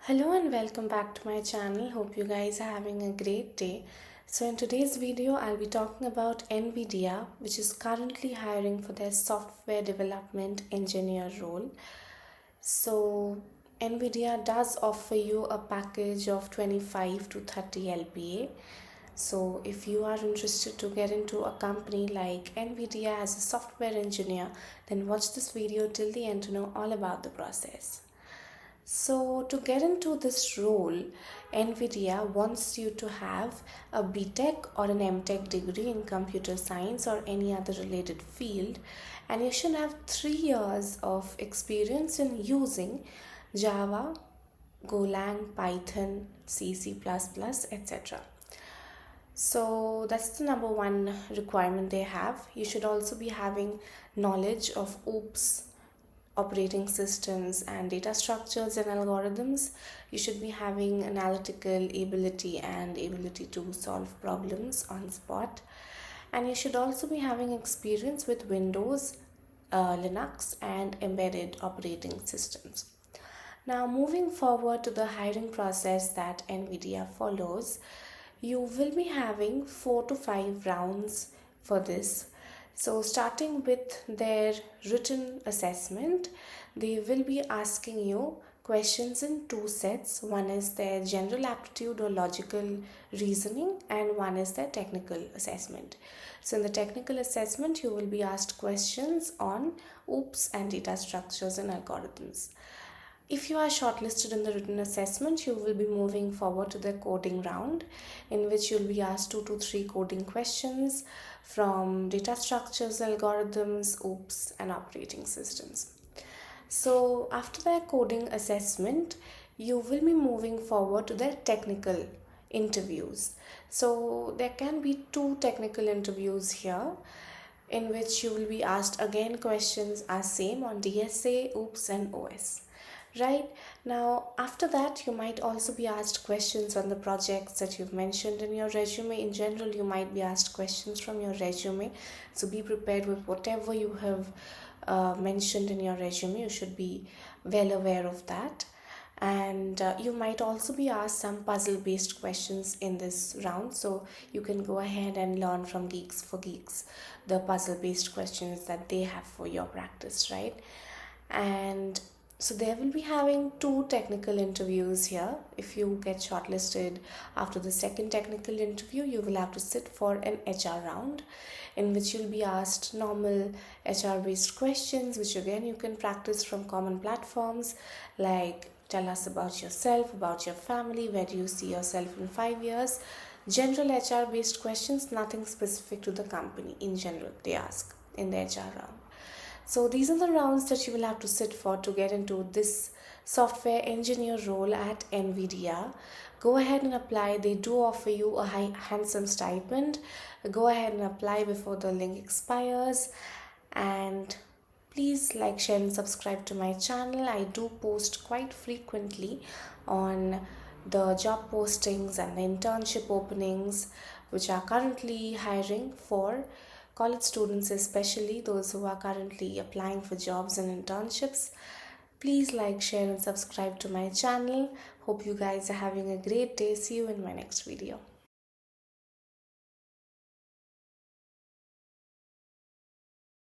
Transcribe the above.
Hello and welcome back to my channel. Hope you guys are having a great day. So in today's video, I'll be talking about Nvidia, which is currently hiring for their software development engineer role. So Nvidia does offer you a package of 25 to 30 LPA. So if you are interested to get into a company like Nvidia as a software engineer, then watch this video till the end to know all about the process. So to get into this role, Nvidia wants you to have a BTech or an MTech degree in computer science or any other related field, and you should have 3 years of experience in using Java, Golang, Python, C++, etc. So that's the number one requirement they have. You should also be having knowledge of OOPS, operating systems, and data structures and algorithms. You should be having analytical ability and ability to solve problems on spot. And you should also be having experience with Windows, Linux, and embedded operating systems. Now, moving forward to the hiring process that Nvidia follows, you will be having 4 to 5 rounds for this. So starting with their written assessment, they will be asking you questions in 2 sets. One is their general aptitude or logical reasoning, and one is their technical assessment. So in the technical assessment, you will be asked questions on OOPS and data structures and algorithms. If you are shortlisted in the written assessment, you will be moving forward to the coding round, in which you'll be asked 2 to 3 coding questions from data structures, algorithms, OOPS, and operating systems. So after the coding assessment, you will be moving forward to the technical interviews. So there can be 2 technical interviews here, in which you will be asked again questions as same on DSA, OOPS, and OS. Right now, after that, you might also be asked questions on the projects that you've mentioned in your resume. In general, you might be asked questions from your resume, so be prepared with whatever you have mentioned in your resume. You should be well aware of that. And you might also be asked some puzzle based questions in this round, so you can go ahead and learn from Geeks for Geeks the puzzle based questions that they have for your practice, right? And so they will be having 2 technical interviews here. If you get shortlisted after the second technical interview, you will have to sit for an HR round, in which you'll be asked normal HR based questions, which again you can practice from common platforms like tell us about yourself, about your family, where do you see yourself in 5 years. General HR based questions, nothing specific to the company. In general, they ask in the HR round. So these are the rounds that you will have to sit for to get into this software engineer role at Nvidia. Go ahead and apply. They do offer you a handsome stipend. Go ahead and apply before the link expires. And please like, share, and subscribe to my channel. I do post quite frequently on the job postings and the internship openings, which are currently hiring for college students, especially those who are currently applying for jobs and internships. Please like, share, and subscribe to my channel. Hope you guys are having a great day. See you in my next video.